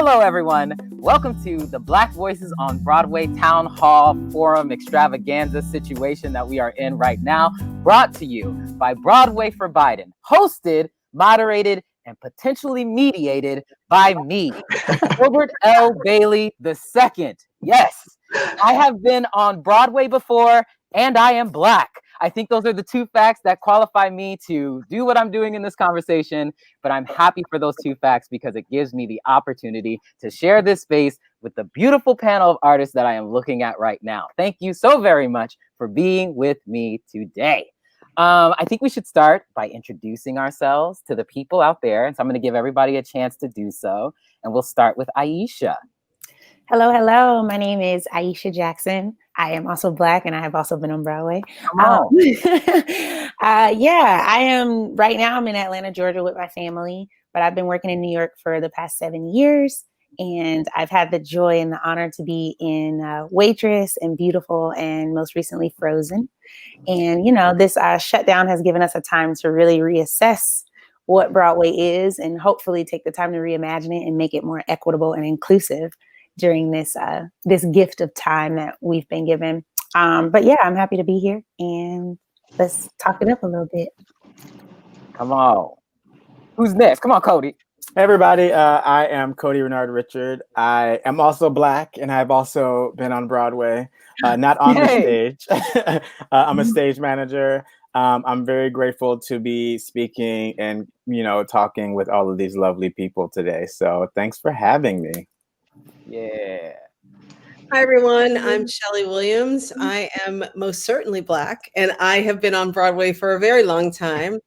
Hello, everyone. Welcome to the Black Voices on Broadway Town Hall Forum Extravaganza situation that we are in right now, brought to you by Broadway for Biden, hosted, moderated, and potentially mediated by me, Gilbert L. Bailey II. Yes, I have been on Broadway before, and I am Black. I think those are the two facts that qualify me to do what I'm doing in this conversation, but I'm happy for those two facts because it gives me the opportunity to share this space with the beautiful panel of artists that I am looking at right now. Thank you so very much for being with me today. I think we should start by introducing ourselves to the people out there, and so I'm going to give everybody a chance to do so, and we'll start with Aisha. Hello. My name is Aisha Jackson. I am also Black, and I have also been on Broadway. Come on. I am right now. I'm in Atlanta, Georgia, with my family, but I've been working in New York for the past 7 years, and I've had the joy and the honor to be in Waitress and Beautiful, and most recently Frozen. And this shutdown has given us a time to really reassess what Broadway is, and hopefully take the time to reimagine it and make it more equitable and inclusive during this gift of time that we've been given. But yeah, I'm happy to be here, and let's talk it up a little bit. Come on. Who's next? Come on, Cody. Hey everybody, I am Cody Renard Richard. I am also Black, and I've also been on Broadway, not on the stage. I'm a stage manager. I'm very grateful to be speaking and, talking with all of these lovely people today. So thanks for having me. Yeah. Hi, everyone. I'm Shelly Williams. I am most certainly Black, and I have been on Broadway for a very long time.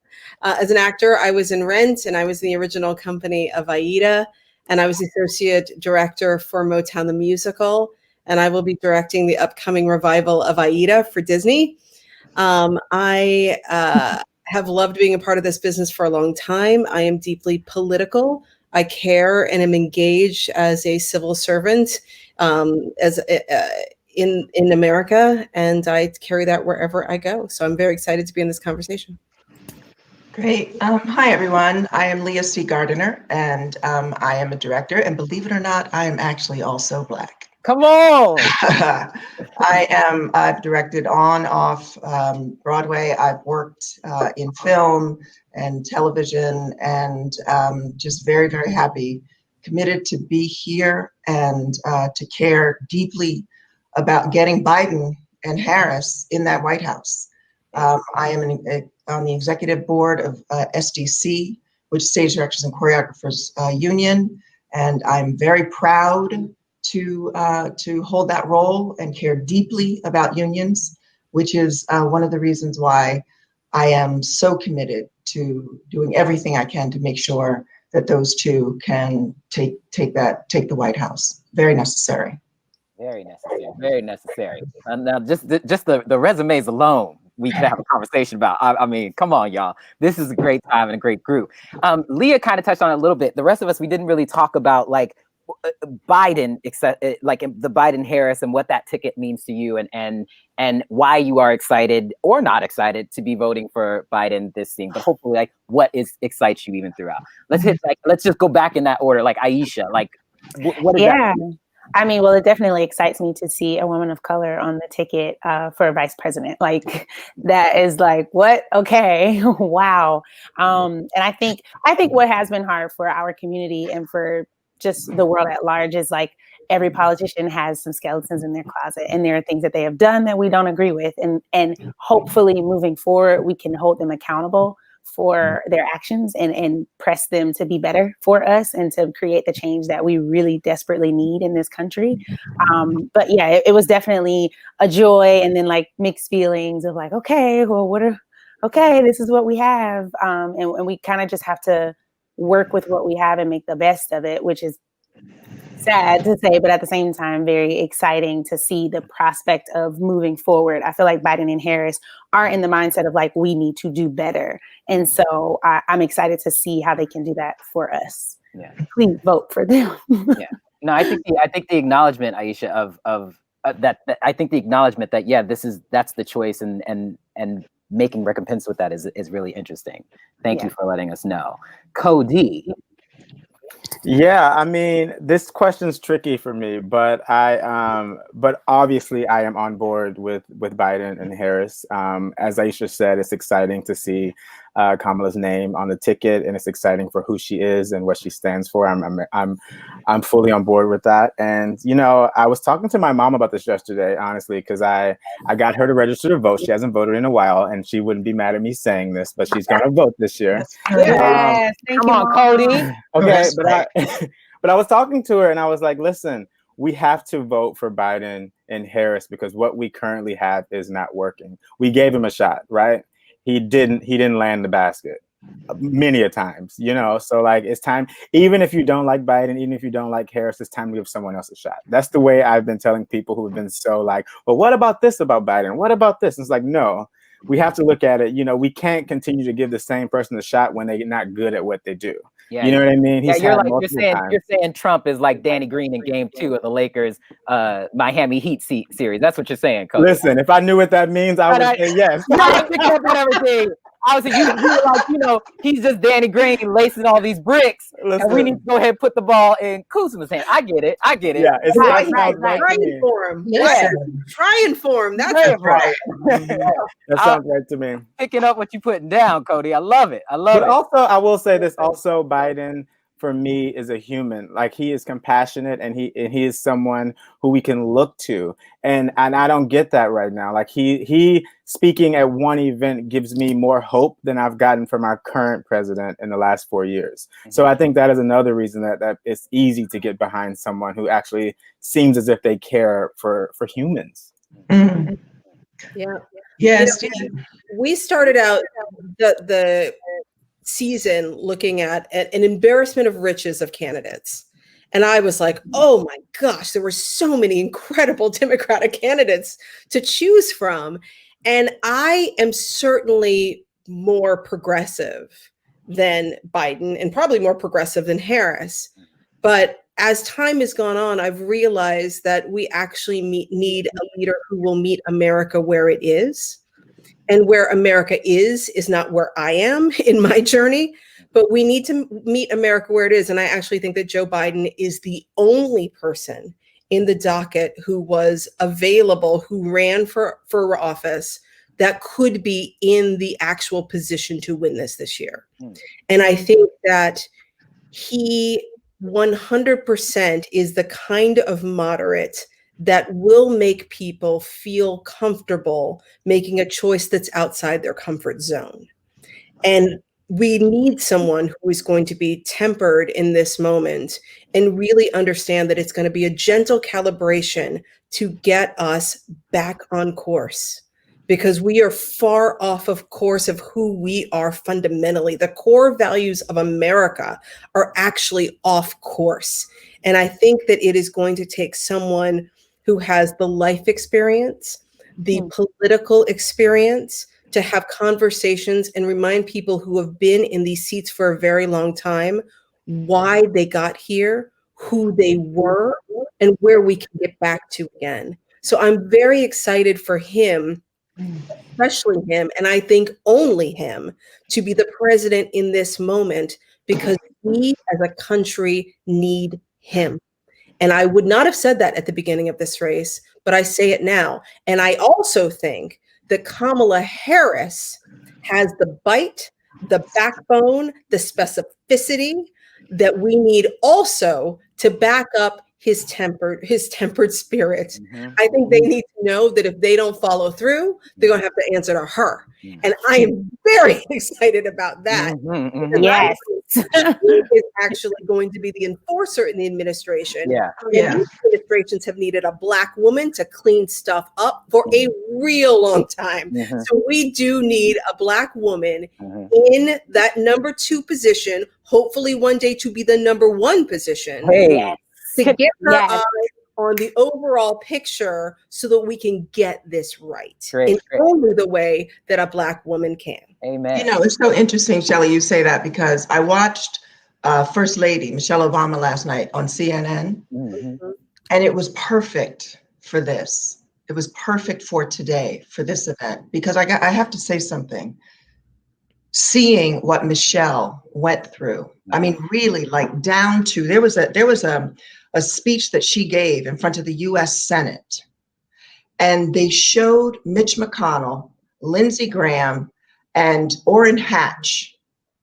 As an actor, I was in Rent, and I was in the original company of Aida, and I was the associate director for Motown the Musical, and I will be directing the upcoming revival of Aida for Disney. I have loved being a part of this business for a long time. I am deeply political. I care and am engaged as a civil servant in America, and I carry that wherever I go. So I'm very excited to be in this conversation. Great. Hi, everyone. I am Leah C Gardiner, and I am a director. And believe it or not, I am actually also Black. Come on. I've directed on, off Broadway. I've worked in film and television, and just very, very happy, committed to be here and to care deeply about getting Biden and Harris in that White House. I am on the executive board of SDC, which is Stage Directors and Choreographers Union, and I'm very proud to hold that role and care deeply about unions, which is one of the reasons why I am so committed to doing everything I can to make sure that those two can take the White House. Very necessary. Very necessary. Very necessary. Now, just the resumes alone, we could have a conversation about. I mean, come on, y'all. This is a great time and a great group. Leah kind of touched on it a little bit. The rest of us, we didn't really talk about Biden, like the Biden-Harris and what that ticket means to you, and why you are excited or not excited to be voting for Biden this thing. But hopefully, what excites you even throughout. Let's just go back in that order. Like Aisha, what is that? I mean, well, it definitely excites me to see a woman of color on the ticket for vice president. That is what? Okay, wow. And I think what has been hard for our community and for just the world at large is every politician has some skeletons in their closet, and there are things that they have done that we don't agree with. And hopefully moving forward, we can hold them accountable for their actions and press them to be better for us and to create the change that we really desperately need in this country. But yeah, it was definitely a joy, and then mixed feelings of okay, well, this is what we have. And we kind of just have to work with what we have and make the best of it, which is sad to say, but at the same time, very exciting to see the prospect of moving forward. I feel like Biden and Harris are in the mindset of we need to do better. And so I'm excited to see how they can do that for us. Yeah. Please vote for them. Yeah. No, I think the acknowledgement, Aisha, of that I think the acknowledgement that, that's the choice and making recompense with that is really interesting. Thank you for letting us know. Cody, Yeah, I mean, this question's tricky for me, but but obviously I am on board with Biden and Harris. As Aisha said, it's exciting to see Kamala's name on the ticket, and it's exciting for who she is and what she stands for. I'm fully on board with that. And I was talking to my mom about this yesterday, honestly, because I got her to register to vote. She hasn't voted in a while, and she wouldn't be mad at me saying this, but she's going to vote this year. Yes, Come on, Cody. Okay, but I was talking to her and I was like, listen, we have to vote for Biden and Harris because what we currently have is not working. We gave him a shot, right? He didn't land the basket many a times, so like it's time, even if you don't like Biden, even if you don't like Harris, it's time to give someone else a shot. That's the way I've been telling people who have been so like, well, what about this about Biden? What about this? And it's like, no, we have to look at it. We can't continue to give the same person a shot when they're not good at what they do. Yeah, you know what I mean? You're saying Trump is like Danny Green in Game 2 of the Lakers Miami Heat series. That's what you're saying, Cody. Listen, if I knew what that means, I would say yes. Everything. Obviously, you like, he's just Danny Green lacing all these bricks, and we need to go ahead and put the ball in Kuzma's hand. I get it. Yeah, it's right. Trying for him. Yeah. Trying for him. That's right. That sounds right to me. Picking up what you're putting down, Cody. I love it. But also, I will say this. Also, Biden, for me, is a human. Like, he is compassionate, and he is someone who we can look to. And I don't get that right now. Like, he speaking at one event gives me more hope than I've gotten from our current president in the last 4 years. Mm-hmm. So I think that is another reason that it's easy to get behind someone who actually seems as if they care for humans. Mm-hmm. Yeah. Yes. We started out the season looking at an embarrassment of riches of candidates. And I was like, oh my gosh, there were so many incredible Democratic candidates to choose from. And I am certainly more progressive than Biden and probably more progressive than Harris. But as time has gone on, I've realized that we actually need a leader who will meet America where it is. And where America is not where I am in my journey, but we need to meet America where it is. And I actually think that Joe Biden is the only person in the docket who was available, who ran for office, that could be in the actual position to win this year. And I think that he 100% is the kind of moderate that will make people feel comfortable making a choice that's outside their comfort zone. And we need someone who is going to be tempered in this moment and really understand that it's going to be a gentle calibration to get us back on course, because we are far off of course of who we are fundamentally. The core values of America are actually off course. And I think that it is going to take someone who has the life experience, the political experience, to have conversations and remind people who have been in these seats for a very long time why they got here, who they were, and where we can get back to again. So I'm very excited for him, especially him, and I think only him, to be the president in this moment, because we as a country need him. And I would not have said that at the beginning of this race, but I say it now. And I also think that Kamala Harris has the bite, the backbone, the specificity that we need also to back up his tempered spirit. Mm-hmm. I think they need to know that if they don't follow through, they're going to have to answer to her. Mm-hmm. And I am very excited about that. Mm-hmm. Yes. He is actually going to be the enforcer in the administration. Yeah. And these administrations have needed a Black woman to clean stuff up for a real long time. Mm-hmm. So we do need a Black woman in that number 2 position, hopefully one day to be the number 1 position. Hey. To get her eye on the overall picture so that we can get this right in only the way that a Black woman can. Amen. It's so interesting, Shelly, you say that, because I watched First Lady Michelle Obama last night on CNN, and it was perfect for this. It was perfect for today, for this event, because I have to say something. seeing what Michelle went through. I mean, really, like down to there was a speech that she gave in front of the U.S. Senate, and they showed Mitch McConnell, Lindsey Graham, and Orrin Hatch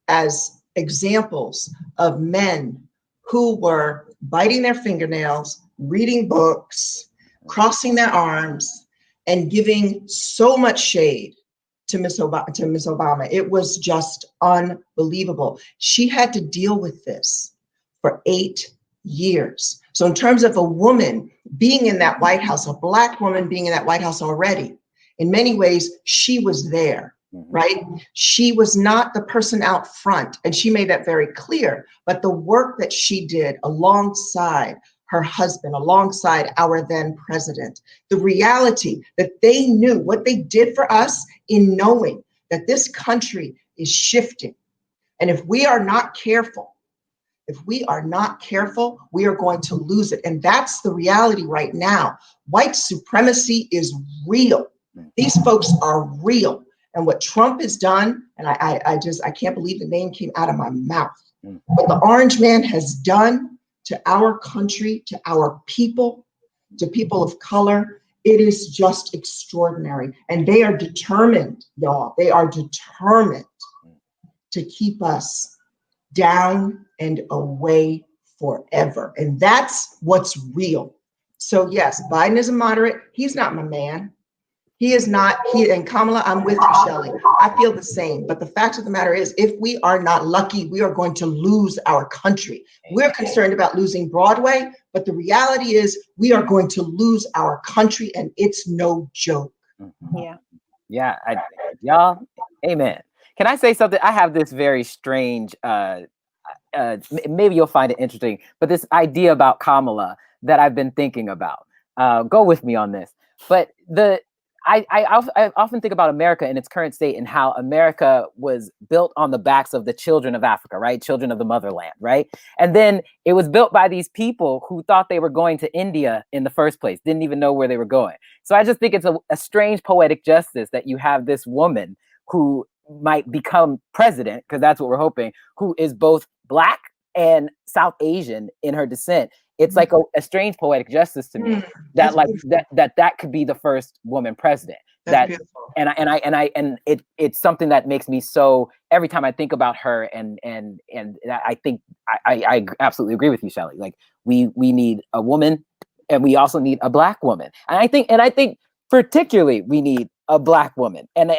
as examples of men who were biting their fingernails, reading books, crossing their arms, and giving so much shade to Miss Obama. It was just unbelievable. She had to deal with this for 8 years. So in terms of a woman being in that White House, a Black woman being in that White House already, in many ways, she was there, right? She was not the person out front, and she made that very clear, but the work that she did alongside her husband, alongside our then president, the reality that they knew what they did for us in knowing that this country is shifting. And if we are not careful, we are going to lose it. And that's the reality right now. White supremacy is real. These folks are real. And what Trump has done, and I can't believe the name came out of my mouth, what the orange man has done to our country, to our people, to people of color, it is just extraordinary. And they are determined, y'all, they are determined to keep us down and away forever. And that's what's real. So yes, Biden is a moderate. He's not my man. He is not, and Kamala, I'm with you, Shelly. I feel the same. But the fact of the matter is, if we are not lucky, we are going to lose our country. We're concerned about losing Broadway, but the reality is we are going to lose our country, and it's no joke. Yeah. Y'all, amen. Can I say something? I have this very strange, maybe you'll find it interesting, but this idea about Kamala that I've been thinking about. Go with me on this. But I often think about America in its current state and how America was built on the backs of the children of Africa, right? Children of the motherland, right? And then it was built by these people who thought they were going to India in the first place, didn't even know where they were going. So I just think it's a strange poetic justice that you have this woman who might become president, because that's what we're hoping, who is both Black and South Asian in her descent. It's like a strange poetic justice to me that like that could be the first woman president. It's something that makes me so, every time I think about her and I think I absolutely agree with you, Shelly. Like we need a woman, and we also need a Black woman. And I think particularly we need a Black woman. And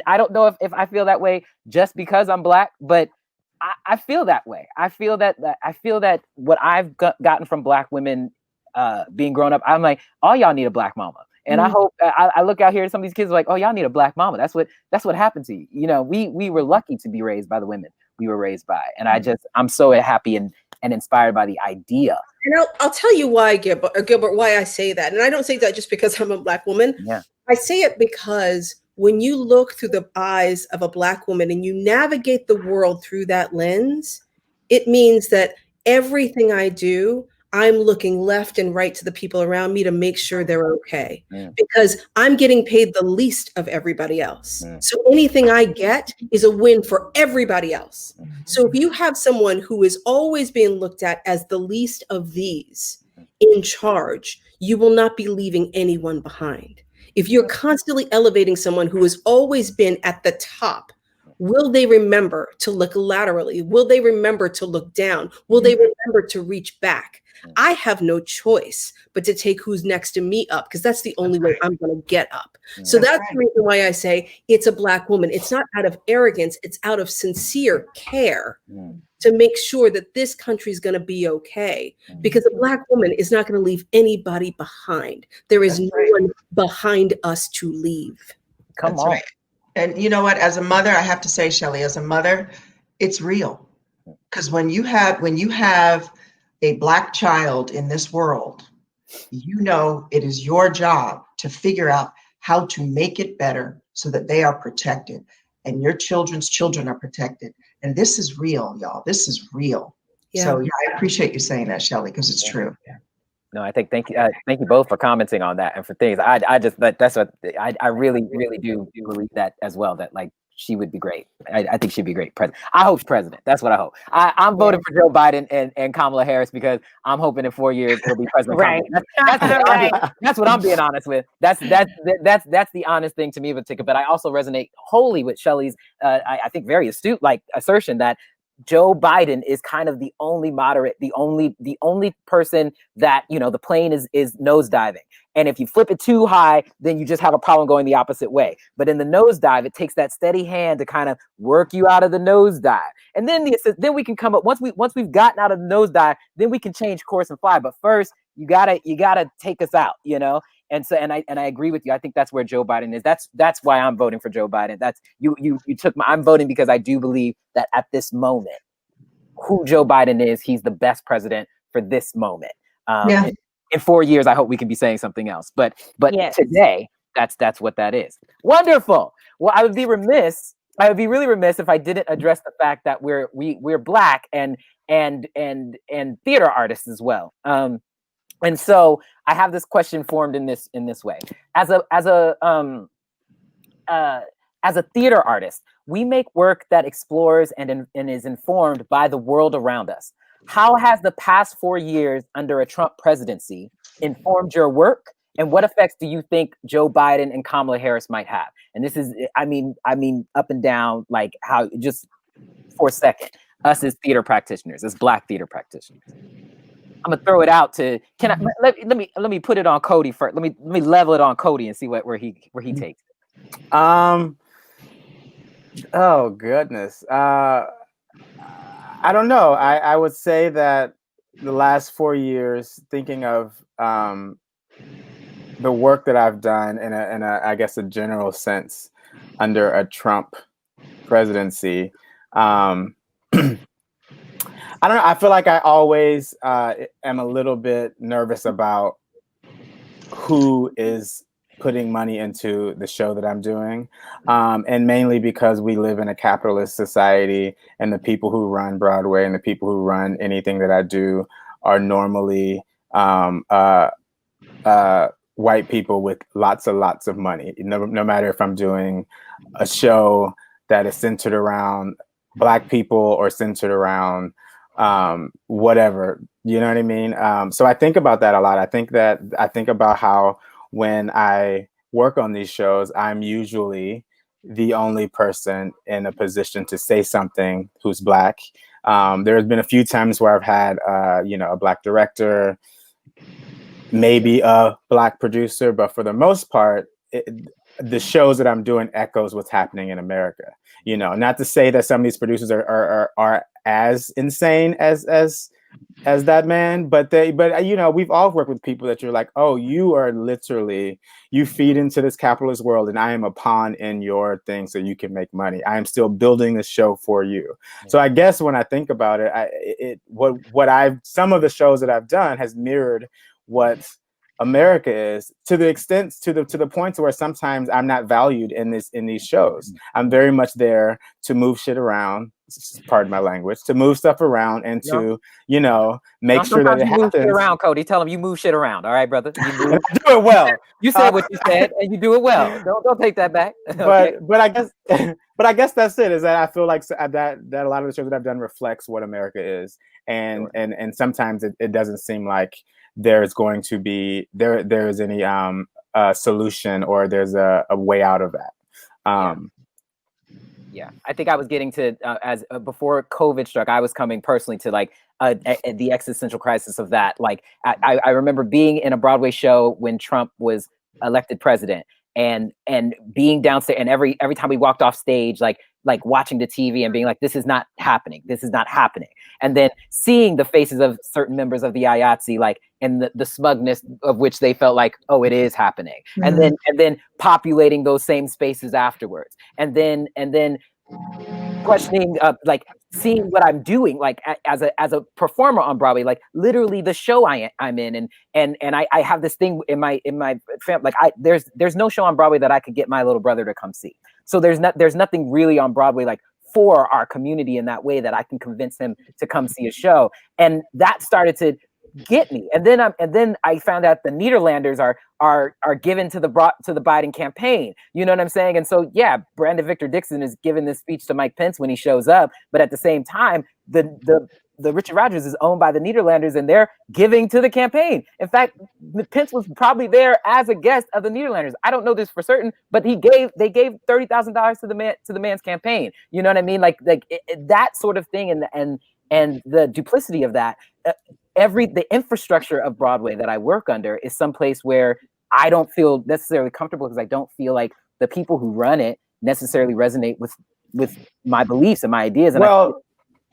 I don't know if I feel that way just because I'm Black, but I feel that way. I feel that what I've gotten from Black women being grown up, I'm like, all y'all need a Black mama. And I hope I look out here and some of these kids are like, oh, y'all need a Black mama. That's what happened to you. You know, we were lucky to be raised by the women we were raised by. And I'm so happy and inspired by the idea. And I'll tell you why, Gilbert, why I say that. And I don't say that just because I'm a Black woman. Yeah. I say it because when you look through the eyes of a Black woman and you navigate the world through that lens, it means that everything I do, I'm looking left and right to the people around me to make sure they're okay, because I'm getting paid the least of everybody else. So anything I get is a win for everybody else. So if you have someone who is always being looked at as the least of these in charge, you will not be leaving anyone behind. If you're constantly elevating someone who has always been at the top, will they remember to look laterally? Will they remember to look down? Will they remember to reach back? I have no choice but to take who's next to me up, because that's the only way I'm going to get up. So that's the reason why I say it's a Black woman. It's not out of arrogance. It's out of sincere care to make sure that this country is going to be okay, because a Black woman is not going to leave anybody behind. There is no one behind us to leave. Come on. Right. And you know what? As a mother, I have to say, Shelly, as a mother, it's real. Because when you have a Black child in this world, you know it is your job to figure out how to make it better so that they are protected and your children's children are protected. And this is real, y'all. This is real. Yeah. So yeah, I appreciate you saying that, Shelly, because it's true. Yeah. No, thank you both for commenting on that and for things. I really do believe that as well, that like she would be great. I think she'd be great president. I hope she's president. That's what I hope. I'm voting for Joe Biden and Kamala Harris because I'm hoping in 4 years it'll be President Right. Kamala. That's what I'm being honest with. That's the honest thing to me of a ticket. But I also resonate wholly with Shelly's, I think very astute assertion that Joe Biden is kind of the only moderate, the only person that, the plane is nosediving. And if you flip it too high, then you just have a problem going the opposite way. But in the nosedive, it takes that steady hand to kind of work you out of the nosedive. And then then we can come up once we've gotten out of the nosedive, then we can change course and fly. But first, you gotta take us out, And so, and I agree with you. I think that's where Joe Biden is. That's why I'm voting for Joe Biden. That's you took I'm voting because I do believe that at this moment, who Joe Biden is, he's the best president for this moment. In 4 years, I hope we can be saying something else. But yes. Today, that's what that is. Wonderful. Well, I would be really remiss if I didn't address the fact that we're Black and theater artists as well. And so I have this question formed in this way. As a theater artist, we make work that explores and is informed by the world around us. How has the past 4 years under a Trump presidency informed your work? And what effects do you think Joe Biden and Kamala Harris might have? And this is, I mean, up and down, like how, just for a second, us as theater practitioners, as Black theater practitioners. I'm gonna throw it out to. Let me put it on Cody first. Let me level it on Cody and see where he takes it. Oh goodness. I don't know. I would say that the last 4 years, thinking of the work that I've done in a I guess a general sense under a Trump presidency. I don't know. I feel like I always am a little bit nervous about who is putting money into the show that I'm doing. And mainly because we live in a capitalist society, and the people who run Broadway and the people who run anything that I do are normally white people with lots of money. No matter if I'm doing a show that is centered around Black people or centered around whatever, you know what I mean? So I think about that a lot. I think about how when I work on these shows, I'm usually the only person in a position to say something who's Black. There's been a few times where I've had, a Black director, maybe a Black producer, but for the most part, the shows that I'm doing echoes what's happening in America. Not to say that some of these producers are as insane as that man, but we've all worked with people that you're like, oh, you are literally, you feed into this capitalist world, and I am a pawn in your thing so you can make money. I am still building the show for you. Yeah. So I guess when I think about it, some of the shows that I've done has mirrored what America is, to the extent, to the point where sometimes I'm not valued in these shows. I'm very much there to move shit around, pardon my language, to move stuff around and to, make sure that it happens. Move shit around, Cody. Tell him you move shit around. All right, brother. You do it well. You said what you said, and you do it well. Don't take that back. Okay. But I guess that's it. Is that I feel like that a lot of the shows that I've done reflects what America is, and sometimes it doesn't seem like there's going to be there is any solution, or there's a way out of that. Yeah, I think I was getting to before COVID struck, I was coming personally to the existential crisis of that. Like I remember being in a Broadway show when Trump was elected president, and being downstairs, and every time we walked off stage, like watching the TV and being like, this is not happening. And then seeing the faces of certain members of the IATSE, and the smugness of which they felt like, oh, it is happening. Mm-hmm. And then populating those same spaces afterwards. And then questioning, seeing what I'm doing, as a performer on Broadway, literally the show I'm in, and I have this thing in my family, there's no show on Broadway that I could get my little brother to come see. So there's nothing really on Broadway for our community in that way that I can convince him to come see a show. And that started to get me. And then I found out the Nederlanders are given to the Biden campaign. You know what I'm saying? And so yeah, Brandon Victor Dixon is giving this speech to Mike Pence when he shows up, but at the same time, the Richard Rodgers is owned by the Nederlanders, and they're giving to the campaign. In fact, Pence was probably there as a guest of the Nederlanders. I don't know this for certain, but they gave $30,000 to the man's campaign. You know what I mean? Like that sort of thing, and the duplicity of that. The infrastructure of Broadway that I work under is someplace where I don't feel necessarily comfortable, because I don't feel like the people who run it necessarily resonate with my beliefs and my ideas. And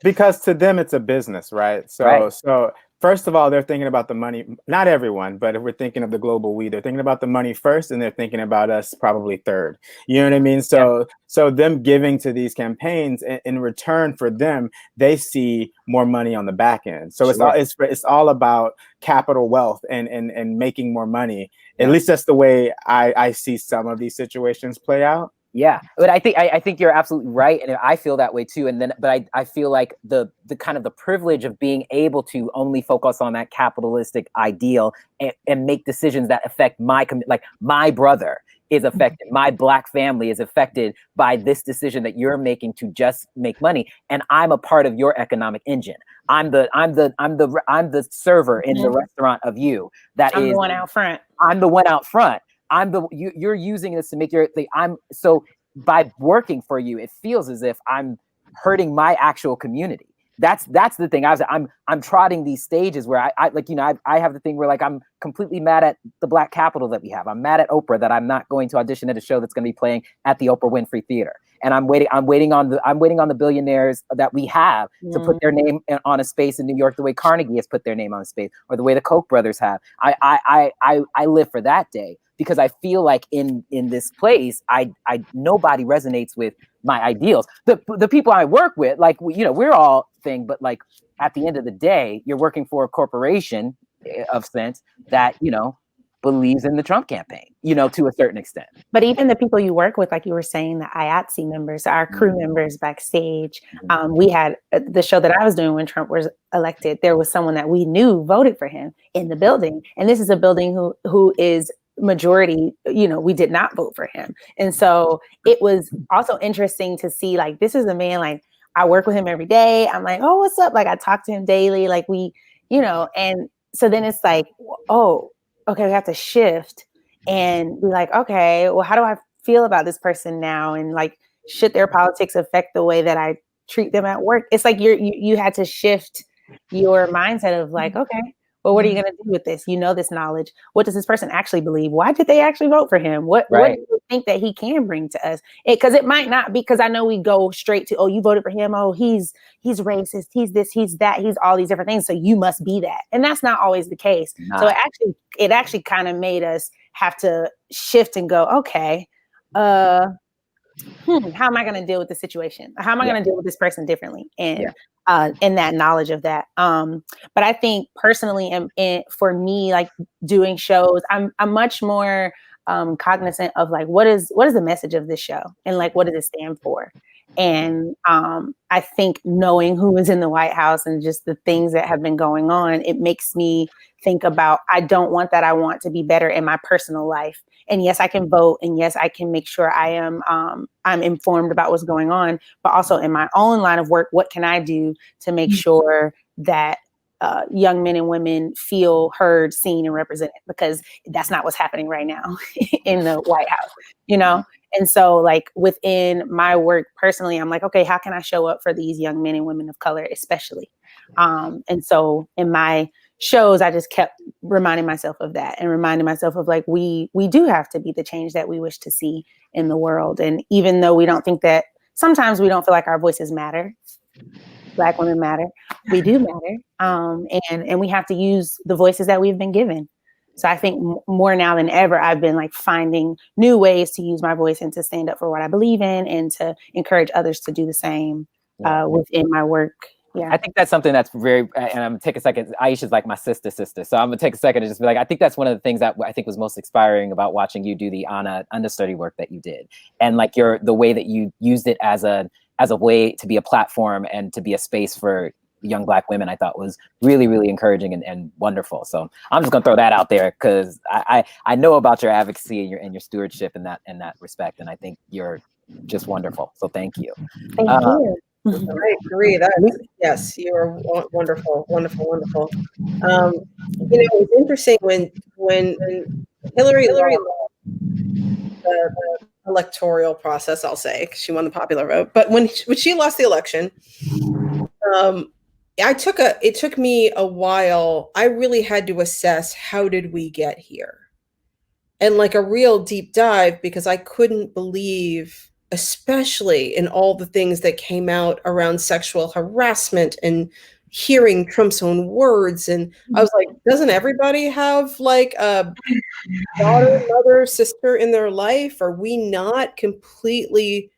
because to them it's a business, right? So first of all, they're thinking about the money. Not everyone, but if we're thinking of the global we, they're thinking about the money first, and they're thinking about us probably third. You know what I mean? So them giving to these campaigns, in return for them, they see more money on the back end. So it's all about capital wealth and making more money. At least that's the way I see some of these situations play out. Yeah, but I think you're absolutely right, and I feel that way too. But I feel like the kind of the privilege of being able to only focus on that capitalistic ideal and make decisions that affect my brother is affected, my Black family is affected by this decision that you're making to just make money, and I'm a part of your economic engine. I'm the server in the restaurant of you. I'm the one out front. I'm the one out front. You're using this to make your thing. So by working for you, it feels as if I'm hurting my actual community. That's the thing. I'm trotting these stages where I have the thing where like I'm completely mad at the Black capital that we have. I'm mad at Oprah that I'm not going to audition at a show that's going to be playing at the Oprah Winfrey Theater. And I'm waiting on the billionaires that we have to put their name on a space in New York the way Carnegie has put their name on a space, or the way the Koch brothers have. I live for that day, because I feel like in this place, nobody resonates with my ideals. The people I work with, like we're all thing, but like at the end of the day, you're working for a corporation of sense that believes in the Trump campaign, to a certain extent. But even the people you work with, like you were saying, the IATSE members, our crew members backstage, we had the show that I was doing when Trump was elected. There was someone that we knew voted for him in the building, and this is a building who is majority, we did not vote for him. And so it was also interesting to see, like, this is a man, like, I work with him every day. I'm like, oh, what's up? Like, I talk to him daily, like and so then it's like, oh, okay, we have to shift and be like, okay, well, how do I feel about this person now? And like, should their politics affect the way that I treat them at work? It's like you had to shift your mindset of like, okay, well, what are you going to do with this? This knowledge. What does this person actually believe? Why did they actually vote for him? What do you think that he can bring to us? Because it might not be, because I know we go straight to, oh, you voted for him. Oh, he's racist. He's this, he's that. He's all these different things. So you must be that. And that's not always the case. Nah. So it actually kind of made us have to shift and go, okay, how am I going to deal with the situation? How am I going to deal with this person differently? And that knowledge of that. But I think personally, for me, like doing shows, I'm much more cognizant of like, what is the message of this show? And like, what does it stand for? And I think knowing who is in the White House and just the things that have been going on, it makes me think about, I don't want that. I want to be better in my personal life. And yes, I can vote. And yes, I can make sure I'm informed about what's going on, but also in my own line of work, what can I do to make sure that young men and women feel heard, seen, and represented? Because that's not what's happening right now in the White House, And so like within my work personally, I'm like, okay, how can I show up for these young men and women of color, especially? And so in my shows, I just kept reminding myself of that and reminding myself of like, we do have to be the change that we wish to see in the world. And even though we don't think that, sometimes we don't feel like our voices matter. Black women matter. We do matter. And we have to use the voices that we've been given. So I think more now than ever, I've been like finding new ways to use my voice and to stand up for what I believe in and to encourage others to do the same within my work. Yeah. I think that's something that's very, and I'm gonna take a second. Aisha's like my sister. So I'm gonna take a second and just be like, I think that's one of the things that I think was most inspiring about watching you do the understudy work that you did. And like the way that you used it as a way to be a platform and to be a space for young Black women, I thought was really, really encouraging and wonderful. So I'm just gonna throw that out there because I know about your advocacy and your stewardship in that respect, and I think you're just wonderful. So thank you. Thank you. I agree. Yes, you are wonderful, wonderful, wonderful. It's interesting when Hillary the electoral process, I'll say, because she won the popular vote. But when she lost the election, it took me a while. I really had to assess, how did we get here? And like a real deep dive, because I couldn't believe, especially in all the things that came out around sexual harassment and hearing Trump's own words. And I was like, doesn't everybody have like a daughter, mother, sister in their life? Are we not completely,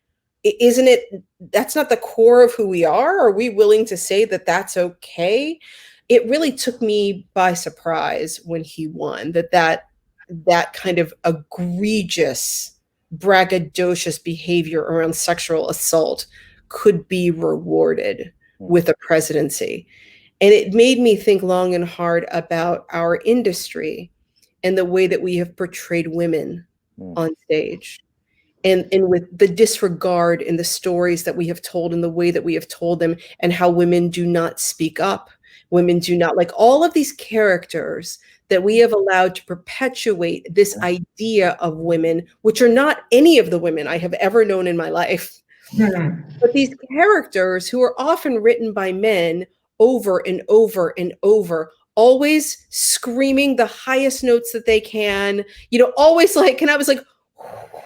that's not the core of who we are? Are we willing to say that that's okay? It really took me by surprise when he won, that kind of egregious, braggadocious behavior around sexual assault could be rewarded with a presidency. And it made me think long and hard about our industry and the way that we have portrayed women on stage, and with the disregard in the stories that we have told and the way that we have told them, and how women do not speak up. Women do not, like all of these characters that we have allowed to perpetuate this idea of women, which are not any of the women I have ever known in my life. But these characters who are often written by men over and over and over, always screaming the highest notes that they can, always like, and I was like,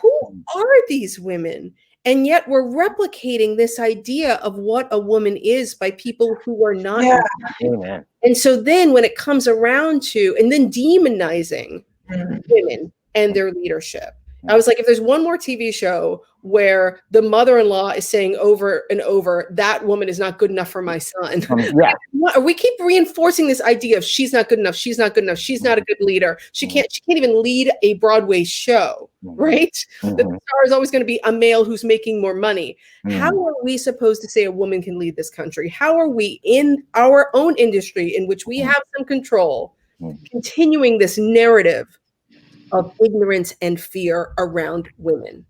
who are these women? And yet we're replicating this idea of what a woman is by people who are not. Yeah. Amen. And so then when it comes around to, and then demonizing women and their leadership, I was like, if there's one more TV show where the mother-in-law is saying over and over, that woman is not good enough for my son. We keep reinforcing this idea of she's not good enough. She's not good enough. She's not a good leader. She can't even lead a Broadway show, right? The star is always going to be a male who's making more money. How are we supposed to say a woman can lead this country? How are we in our own industry in which we have some control, continuing this narrative of ignorance and fear around women?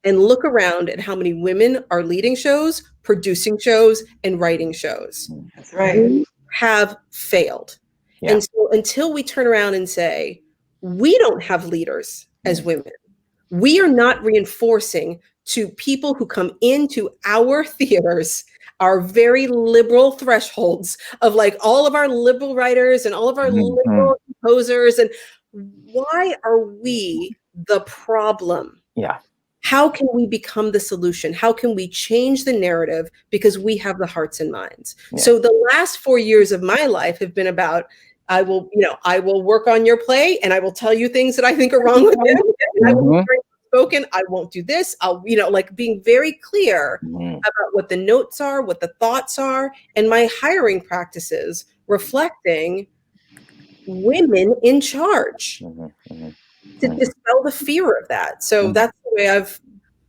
And look around at how many women are leading shows, producing shows, and writing shows. That's right. We have failed. Yeah. And so until we turn around and say, we don't have leaders as women, we are not reinforcing to people who come into our theaters our very liberal thresholds of like all of our liberal writers and all of our liberal composers, and why are we the problem? Yeah. How can we become the solution? How can we change the narrative? Because we have the hearts and minds. Yeah. So the last 4 years of my life have been about, I will work on your play and I will tell you things that I think are wrong with you. And I will be very spoken. I won't do this. I'll, like being very clear about what the notes are, what the thoughts are, and my hiring practices reflecting women in charge to dispel the fear of that. So that's the way I've,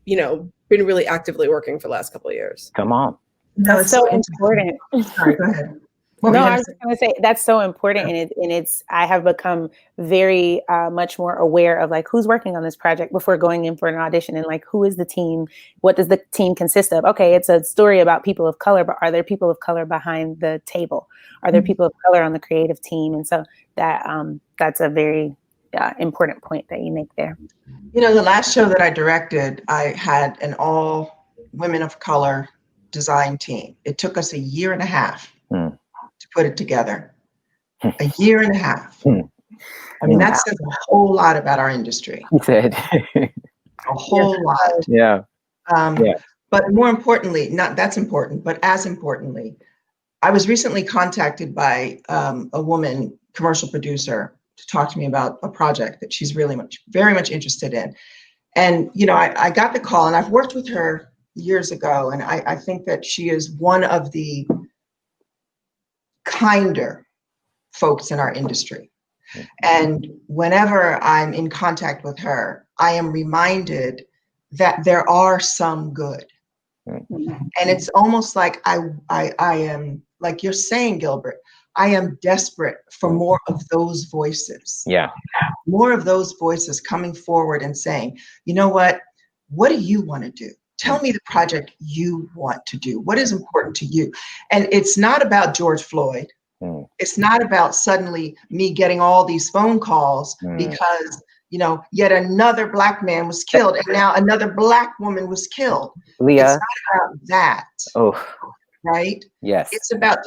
been really actively working for the last couple of years. Come on. That's so important. Sorry, go ahead. I was going to say that's so important, and it's I have become very much more aware of like who's working on this project before going in for an audition, and like who is the team, what does the team consist of? Okay, it's a story about people of color, but are there people of color behind the table? Are there people of color on the creative team? And so that's a very important point that you make there. The last show that I directed, I had an all women of color design team. It took us 1.5 years to put it together. 1.5 years. I mean, that says a whole lot about our industry. A whole lot. Yeah. But more importantly, not that's important, but as importantly, I was recently contacted by a woman commercial producer to talk to me about a project that she's very much interested in. And, I got the call, and I've worked with her years ago. And I think that she is one of the kinder folks in our industry. And whenever I'm in contact with her, I am reminded that there are some good. And it's almost like I am like you're saying, Gilbert, I am desperate for more of those voices. Yeah. More of those voices coming forward and saying, you know what do you want to do? Tell me the project you want to do. What is important to you? And it's not about George Floyd. It's not about suddenly me getting all these phone calls because, yet another Black man was killed and now another Black woman was killed. Leah. It's not about that. Oh, right? Yes. It's about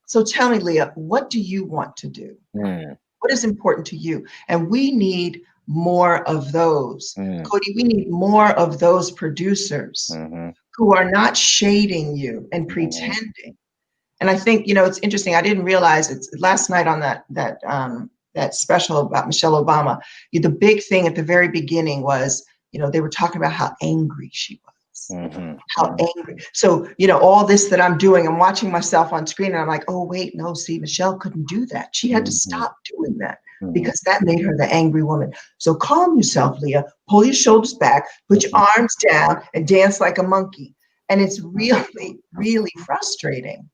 so tell me, Leah, what do you want to do? What is important to you? And we need more of those. Cody, we need more of those producers who are not shading you and pretending. And I think, it's interesting. I didn't realize it's last night on that special about Michelle Obama. The big thing at the very beginning was, they were talking about how angry she was. How angry. So, all this that I'm doing, I'm watching myself on screen and I'm like, oh, wait, no, see, Michelle couldn't do that. She had to stop doing that because that made her the angry woman. So calm yourself, Leah, pull your shoulders back, put your arms down and dance like a monkey. And it's really, really frustrating.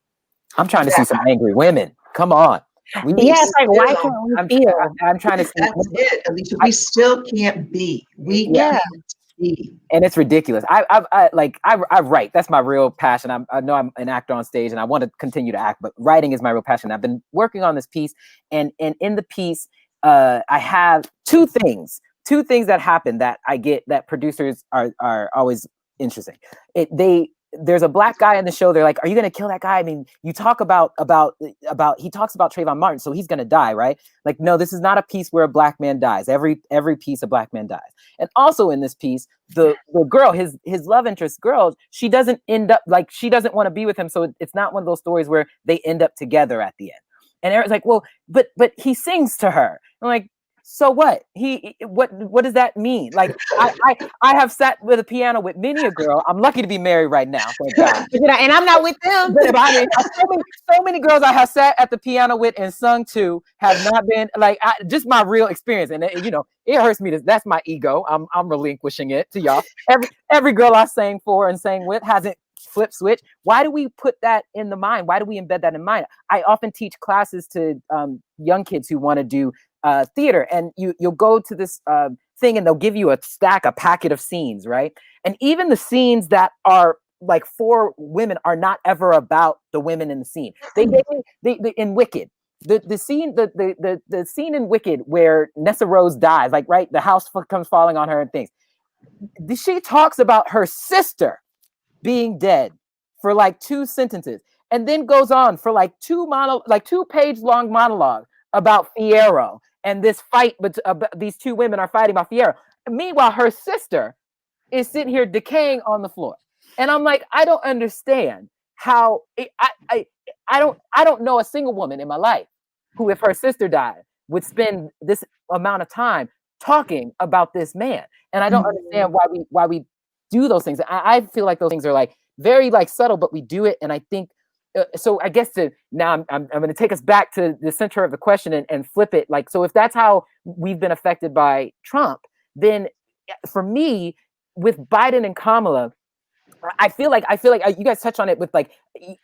I'm trying to see some angry women. Come on. It's like, why can't we feel? I'm trying to see. That's it, Alicia. We still can't be. We can't be. And it's ridiculous. I write. That's my real passion. I know I'm an actor on stage and I want to continue to act, but writing is my real passion. I've been working on this piece, and in the piece, I have two things that happen that I get that producers are always interesting. There's a Black guy in the show. They're like, are you going to kill that guy? I mean, you talk about he talks about Trayvon Martin, so he's going to die, right? Like, no, this is not a piece where a Black man dies. Every piece a Black man dies. And also in this piece, the girl, his love interest girl, she doesn't end up, like, she doesn't want to be with him. So it's not one of those stories where they end up together at the end. And Eric's like, well, but he sings to her. I'm like, so what? What does that mean? Like, I have sat with a piano with many a girl. I'm lucky to be married right now, thank God. And I'm not with them. But I mean, so many girls I have sat at the piano with and sung to have not been like just my real experience. And it hurts me. That's my ego. I'm relinquishing it to y'all. Every girl I sang for and sang with hasn't flip switch. Why do we put that in the mind? Why do we embed that in mind? I often teach classes to young kids who want to do theater, and you'll go to this thing and they'll give you a packet of scenes, right? And even the scenes that are like for women are not ever about the women in the scene. They in Wicked, the scene in Wicked where Nessa Rose dies, like, right, the house comes falling on her and things. She talks about her sister being dead for like 2 sentences, and then goes on for like 2-page long monologue about Fierro and this fight, but these 2 women are fighting about Fierro. Meanwhile, her sister is sitting here decaying on the floor, and I'm like, I don't understand how I don't know a single woman in my life who, if her sister died, would spend this amount of time talking about this man, and I don't understand why we do those things. I feel like those things are like very like subtle, but we do it, and I think. So I guess I'm going to take us back to the center of the question and flip it. Like, so if that's how we've been affected by Trump, then for me, with Biden and Kamala, I feel like you guys touched on it with like,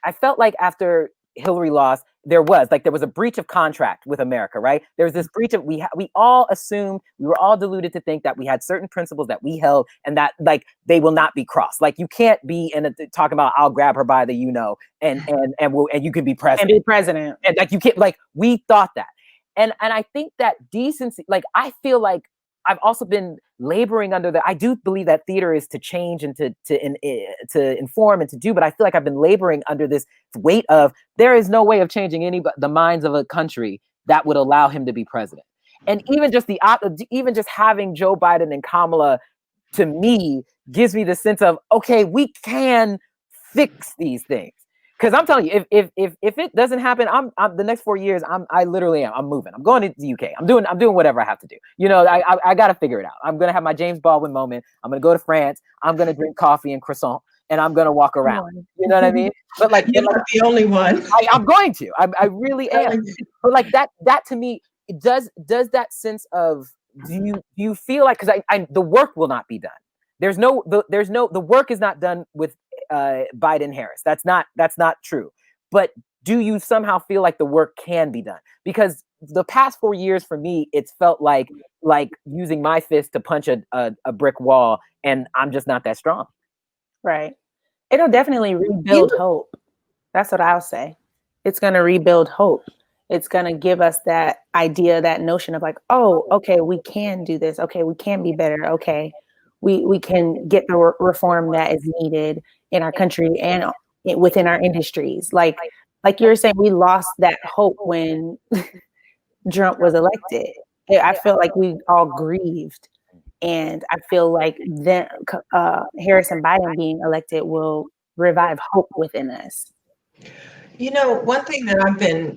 I felt like after Hillary lost, there was a breach of contract with America, right? There was this breach of, we all assumed, we were all deluded to think that we had certain principles that we held and that like they will not be crossed. Like, you can't be talking about I'll grab her by the and you can be president. And be president. And like you can't, like, we thought that. And I think that decency, like, I feel like I've also been laboring under I do believe that theater is to change and to inform and to do, but I feel like I've been laboring under this weight of there is no way of changing the minds of a country that would allow him to be president. And even just having Joe Biden and Kamala, to me, gives me the sense of, okay, we can fix these things. Because I'm telling you, if it doesn't happen, I'm the next 4 years, I literally am. I'm moving. I'm going to the UK. I'm doing whatever I have to do. I got to figure it out. I'm gonna have my James Baldwin moment. I'm gonna go to France. I'm gonna drink coffee and croissant, and I'm gonna walk around. You know what I mean? But like, you're not the only one. I'm going to. I really am. But like that to me, does that sense of, do you feel like, because the work will not be done. The work is not done with Biden Harris. That's not true. But do you somehow feel like the work can be done? Because the past 4 years for me, it's felt like using my fist to punch a brick wall, and I'm just not that strong. Right. It'll definitely rebuild hope. That's what I'll say. It's going to rebuild hope. It's going to give us that idea, that notion of like, oh, okay, we can do this. Okay, we can be better. Okay, we can get the reform that is needed in our country and within our industries. Like you were saying, we lost that hope when Trump was elected. I feel like we all grieved. And I feel like then Harris and Biden being elected will revive hope within us. You know, one thing that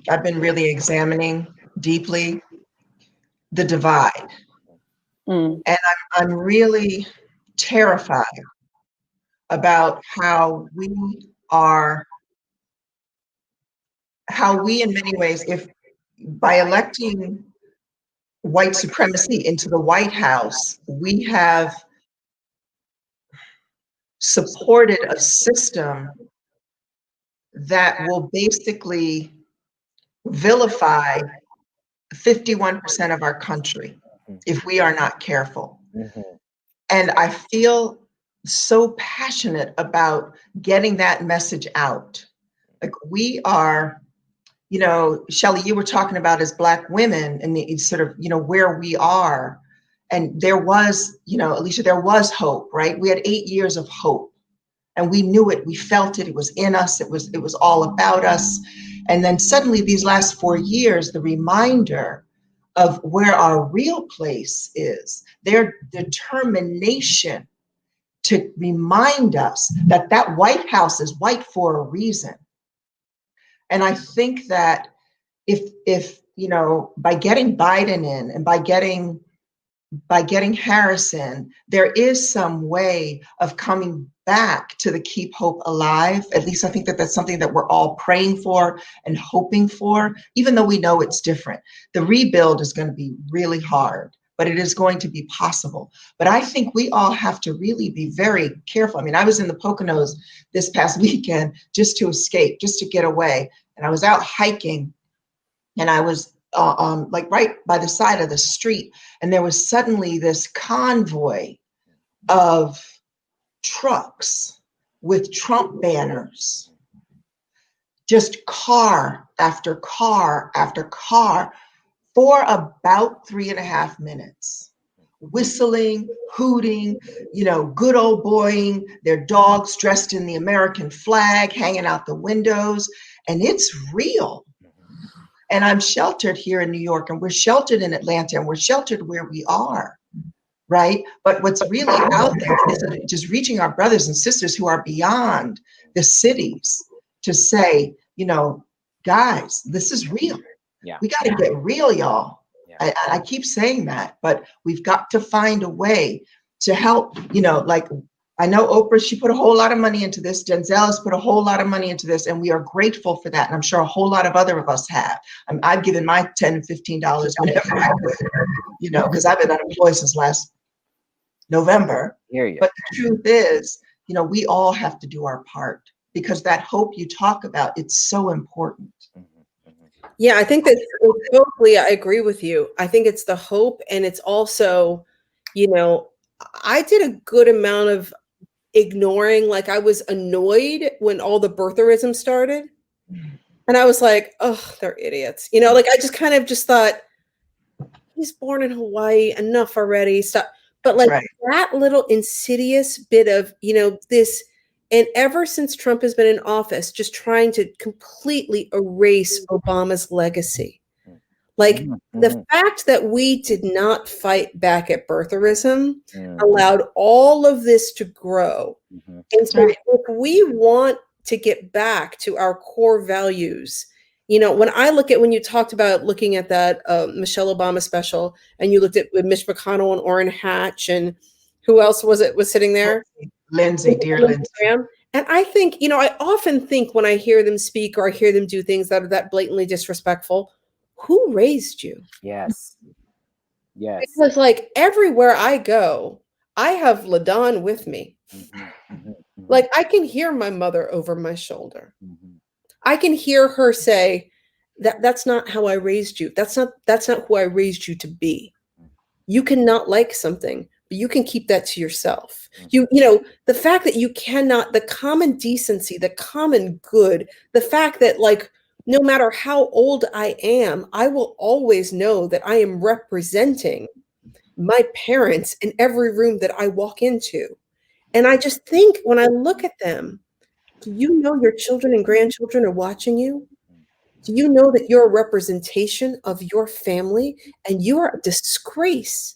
I've been really examining deeply, the divide. And I'm really terrified about how we in many ways, if by electing white supremacy into the White House, we have supported a system that will basically vilify 51% of our country if we are not careful. And I feel so passionate about getting that message out. Like we are, you know, Shelly, you were talking about as Black women and the sort of, you know, where we are. And there was, you know, Alicia, there was hope, right? We had 8 years of hope. And we knew it, we felt it, it was in us, it was all about us. And then suddenly these last 4 years, the reminder of where our real place is, their determination to remind us that that White House is white for a reason. And I think that if you know, by getting Biden in and by getting Harrison, there is some way of coming back to the keep hope alive. At least I think that that's something that we're all praying for and hoping for, even though we know it's different. The rebuild is going to be really hard, but it is going to be possible. But I think we all have to really be very careful. I mean, I was in the Poconos this past weekend just to escape, just to get away. And I was out hiking and I was like right by the side of the street. And there was suddenly this convoy of trucks with Trump banners, just car after car after car for about 3.5 minutes, whistling, hooting, you know, good old boying, their dogs dressed in the American flag, hanging out the windows. And it's real. And I'm sheltered here in New York, and we're sheltered in Atlanta, and we're sheltered where we are, right? But what's really out there is just reaching our brothers and sisters who are beyond the cities to say, you know, guys, this is real. Yeah. We got to get real, y'all. Yeah. I keep saying that, but we've got to find a way to help, you know, like I know Oprah, she put a whole lot of money into this. Denzel has put a whole lot of money into this, and we are grateful for that. And I'm sure a whole lot of other of us have. I've given my $10 and $15 whenever I could, you know, because I've been unemployed since last November. Hear you. But the truth is, you know, we all have to do our part because that hope you talk about, it's so important. Yeah, I think that totally, I agree with you. I think it's the hope, and it's also, you know, I did a good amount of ignoring, like I was annoyed when all the birtherism started. And I was like, oh, they're idiots. You know, like I just kind of just thought, he's born in Hawaii, enough already. Stop. But like that little insidious bit of, you know, this, and ever since Trump has been in office, just trying to completely erase Obama's legacy. Like the fact that we did not fight back at birtherism allowed all of this to grow. And so if we want to get back to our core values, you know, when I look at, when you talked about looking at that Michelle Obama special, and you looked at with Mitch McConnell and Orrin Hatch, and who else was sitting there? Lindsay, dear Lindsay. And I think, you know, I often think when I hear them speak or I hear them do things that are that blatantly disrespectful, who raised you? Yes. Yes. Because like everywhere I go, I have LaDon with me. Like I can hear my mother over my shoulder. I can hear her say that's not how I raised you. That's not who I raised you to be. You cannot like something, but you can keep that to yourself. You know, the fact that you cannot, the common decency, the common good, the fact that like, no matter how old I am, I will always know that I am representing my parents in every room that I walk into. And I just think when I look at them, do you know your children and grandchildren are watching you? Do you know that you're a representation of your family and you are a disgrace?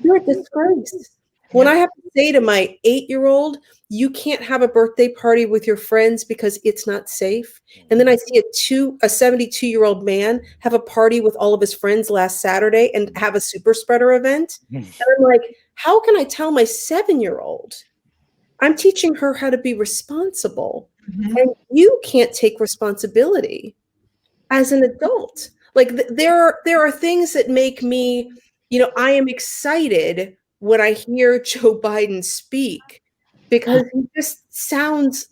You're a disgrace. When I have to say to my 8-year-old, you can't have a birthday party with your friends because it's not safe. And then I see a 72-year-old man have a party with all of his friends last Saturday and have a super spreader event. And I'm like, how can I tell my 7-year-old? I'm teaching her how to be responsible. And you can't take responsibility as an adult. Like there are things that make me, you know, I am excited when I hear Joe Biden speak because he just sounds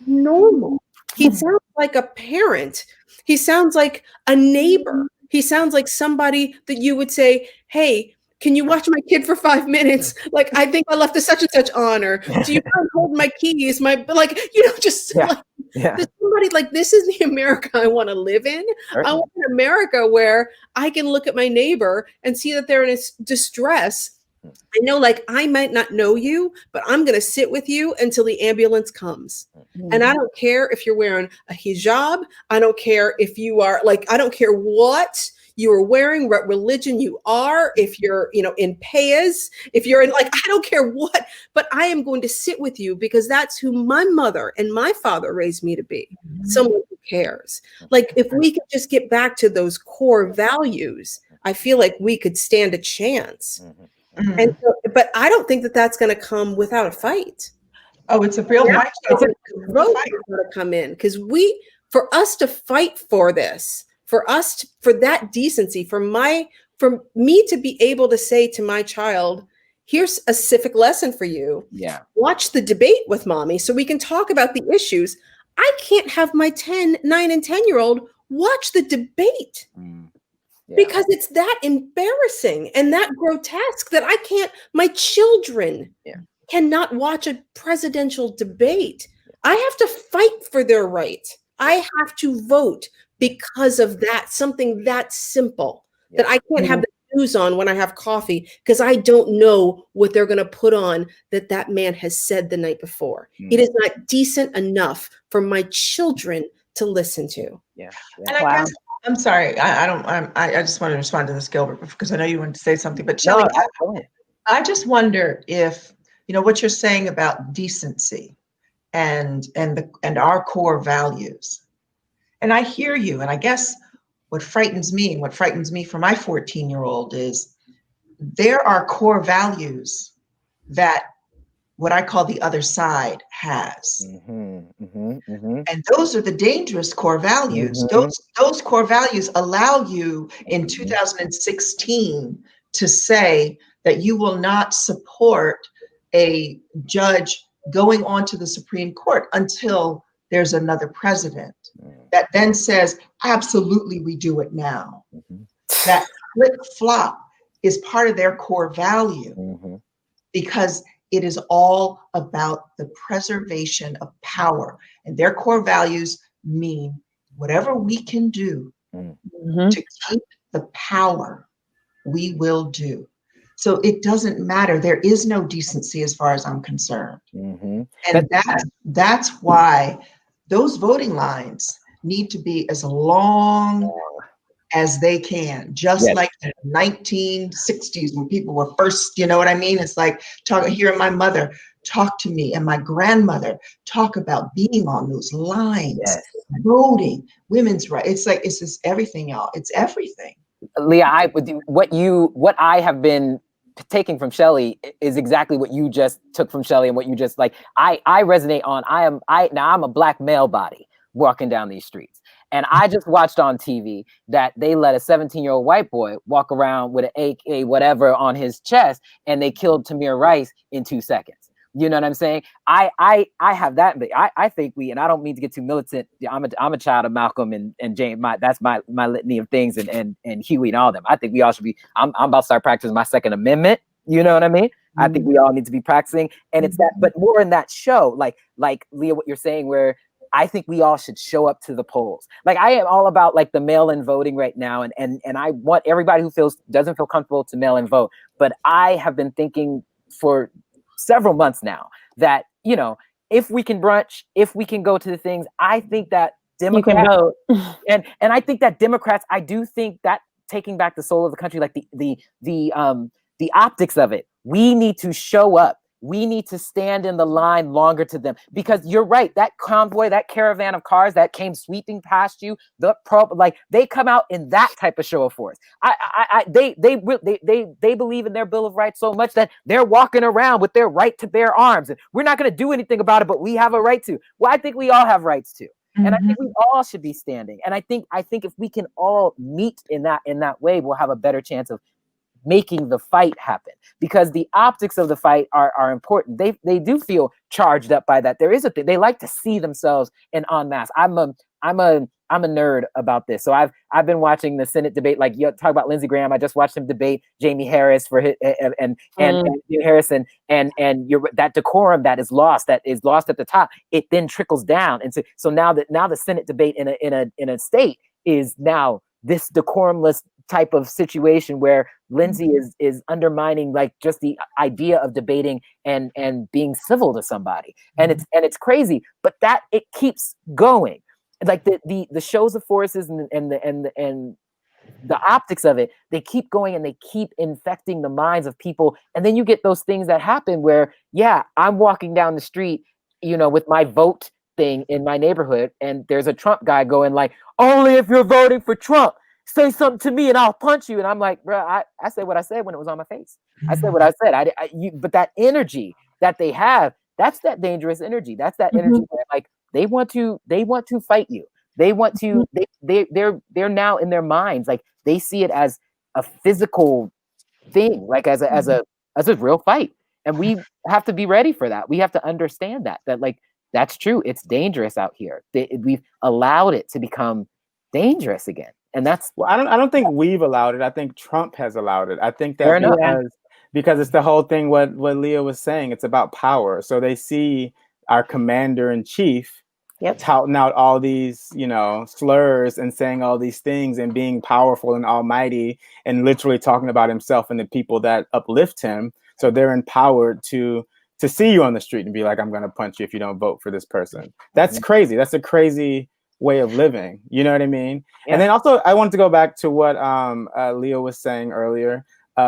normal. He sounds like a parent. He sounds like a neighbor. He sounds like somebody that you would say, hey, can you watch my kid for 5 minutes? Like, I think I left a such and such on, or do you mind hold my keys? Like, you know, just like somebody like, this is the America I want to live in. I want an America where I can look at my neighbor and see that they're in distress. I know, like, I might not know you, but I'm going to sit with you until the ambulance comes. And I don't care if you're wearing a hijab. I don't care if you are like, I don't care what you are wearing, what religion you are, if you're, you know, in payas, if you're in, like, I don't care what, but I am going to sit with you because that's who my mother and my father raised me to be, someone who cares. Like, if we could just get back to those core values, I feel like we could stand a chance. And so, but I don't think that that's going to come without a fight. Oh, it's a real fight. It's a road to come in because for us to fight for this, for that decency, for me to be able to say to my child, here's a civic lesson for you. Yeah. Watch the debate with mommy so we can talk about the issues. I can't have my 9 and 10-year-old watch the debate. Because it's that embarrassing and that grotesque that my children cannot watch a presidential debate. I have to fight for their right. I have to vote because of that, something that simple, that I can't have the news on when I have coffee because I don't know what they're going to put on that man has said the night before. It is not decent enough for my children to listen to. And I guess, I'm sorry, I just want to respond to this, Gilbert, because I know you wanted to say something, but Shelly, I just wonder if, you know, what you're saying about decency and our core values. And I hear you. And I guess what frightens me for my 14-year-old is there are core values that what I call the other side has. And those are the dangerous core values. Those core values allow you in 2016 to say that you will not support a judge going on to the Supreme Court until there's another president that then says, absolutely, we do it now. That flip-flop is part of their core value because it is all about the preservation of power. And their core values mean whatever we can do to keep the power, we will do. So it doesn't matter. There is no decency as far as I'm concerned. And that's why those voting lines need to be as long as they can, just like the 1960s when people were first, you know what I mean? It's like hearing my mother talk to me and my grandmother talk about being on those lines, voting, women's rights. It's just everything, y'all. It's everything. Leah, what I have been taking from Shelly is exactly what you just took from Shelly and what you just like. I resonate on. I'm a black male body walking down these streets. And I just watched on TV that they let a 17-year-old white boy walk around with an AK, whatever, on his chest, and they killed Tamir Rice in 2 seconds. You know what I'm saying? I have that, but I think and I don't mean to get too militant. I'm a child of Malcolm and James. That's my litany of things, and Huey and all of them. I think we all should be. I'm about to start practicing my Second Amendment. You know what I mean? I think we all need to be practicing, and it's that, but more in that show, like Leah, what you're saying, where I think we all should show up to the polls. Like I am all about like the mail-in voting right now, and I want everybody who doesn't feel comfortable to mail in vote. But I have been thinking for several months now that, you know, if we can brunch, if we can go to the things, I think that Democrats, you can vote. and I think that Democrats, I do think that taking back the soul of the country, like the optics of it, we need to show up. We need to stand in the line longer to them, because you're right. That convoy, that caravan of cars that came sweeping past you, they come out in that type of show of force. They believe in their Bill of Rights so much that they're walking around with their right to bear arms, and we're not going to do anything about it, but we have a right to. Well, I think we all have rights to, and I think we all should be standing. And I think if we can all meet in that way, we'll have a better chance of making the fight happen, because the optics of the fight are important. They do feel charged up by that. There is a thing. They like to see themselves in en masse. I'm a nerd about this. So I've been watching the Senate debate. Like you talk about Lindsey Graham, I just watched him debate Jamie Harris for his, and Harrison, and that decorum that is lost at the top. It then trickles down, and so now the Senate debate in a state is now this decorumless type of situation where Lindsey is undermining like just the idea of debating and being civil to somebody, and it's crazy, but that it keeps going, like the shows of forces and the optics of it, they keep going and they keep infecting the minds of people, and then you get those things that happen where I'm walking down the street, you know, with my vote thing in my neighborhood, and there's a Trump guy going like, only if you're voting for Trump, say something to me and I'll punch you. And I'm like, bro, I said what I said when it was on my face. I said what I said. But that energy that they have, that's that dangerous energy. That's that energy where like they want to fight you. They want to, they're now in their minds, like they see it as a physical thing, like as a real fight. And we have to be ready for that. We have to understand that like, that's true. It's dangerous out here. We've allowed it to become dangerous again. And that's, well, I don't think we've allowed it. I think Trump has allowed it. I think that because it's the whole thing, what Leah was saying, it's about power. So they see our commander in chief touting out all these, you know, slurs and saying all these things and being powerful and almighty and literally talking about himself and the people that uplift him. So they're empowered to see you on the street and be like, I'm going to punch you if you don't vote for this person. That's crazy. That's a crazy way of living. You know what I mean? Yeah. And then also I wanted to go back to what Leah was saying earlier,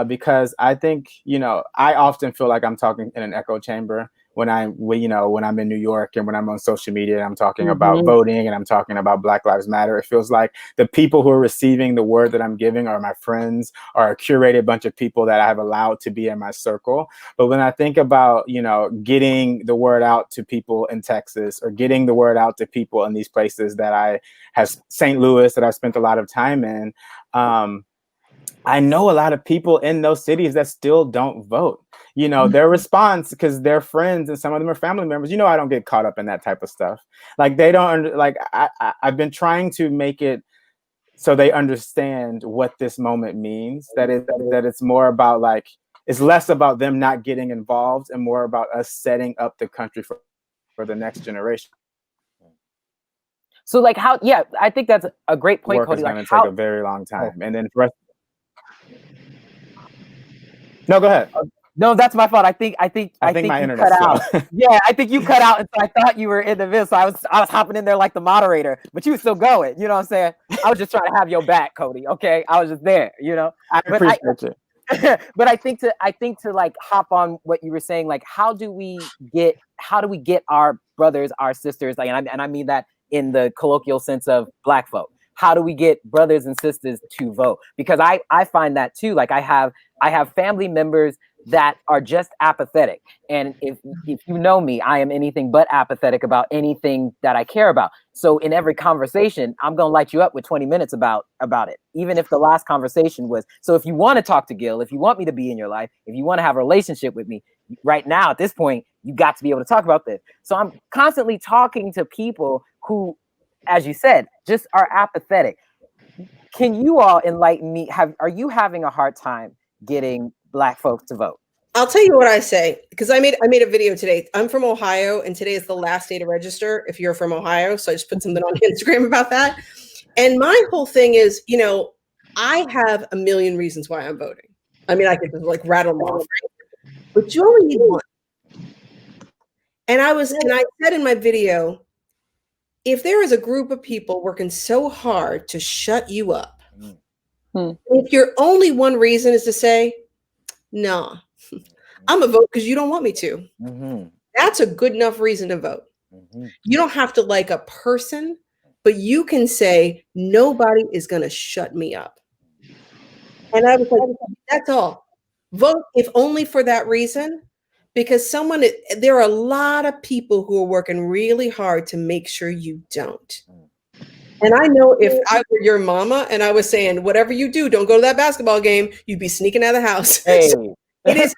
because I think, you know, I often feel like I'm talking in an echo chamber when I'm in New York and when I'm on social media and I'm talking about voting and I'm talking about Black Lives Matter. It feels like the people who are receiving the word that I'm giving are my friends, or a curated bunch of people that I've allowed to be in my circle. But when I think about, you know, getting the word out to people in Texas, or getting the word out to people in these places that St. Louis, that I've spent a lot of time in, I know a lot of people in those cities that still don't vote. You know, their response, because they're friends and some of them are family members, you know, I don't get caught up in that type of stuff. Like they don't, like I've been trying to make it so they understand what this moment means, that it's more about like, it's less about them not getting involved and more about us setting up the country for the next generation. So like how, I think that's a great point, Cody. It's going to take a very long time. And then no, go ahead. No, that's my fault. I think my you internet's cut out. Yeah, I think you cut out, and so I thought you were in the middle. So I was hopping in there like the moderator, but you were still going. You know what I'm saying? I was just trying to have your back, Cody. Okay, I was just there. You know, I appreciate you. But I think to like hop on what you were saying, like how do we get our brothers, our sisters, like, and I mean that in the colloquial sense of Black folk. How do we get brothers and sisters to vote? Because I find that too. Like I have family members that are just apathetic. And if you know me, I am anything but apathetic about anything that I care about. So in every conversation, I'm going to light you up with 20 minutes about it. Even if the last conversation was, so if you want to talk to Gil, if you want me to be in your life, if you want to have a relationship with me right now, at this point, you got to be able to talk about this. So I'm constantly talking to people who, as you said, just are apathetic. Can you all enlighten me? Are you having a hard time getting Black folks to vote? I'll tell you what I say, because I made a video today. I'm from Ohio, and today is the last day to register if you're from Ohio. So I just put something on Instagram about that. And my whole thing is, I have a million reasons why I'm voting. I mean, I could just like rattle them off, but you only need one. And I said in my video, if there is a group of people working so hard to shut you up, if your only one reason is to say, nah, I'm gonna vote because you don't want me to. That's a good enough reason to vote. You don't have to like a person, but you can say, nobody is gonna shut me up. And I was like, that's all. Vote if only for that reason, because there are a lot of people who are working really hard to make sure you don't. And I know if I were your mama and I was saying, whatever you do, don't go to that basketball game, you'd be sneaking out of the house. Hey. So it is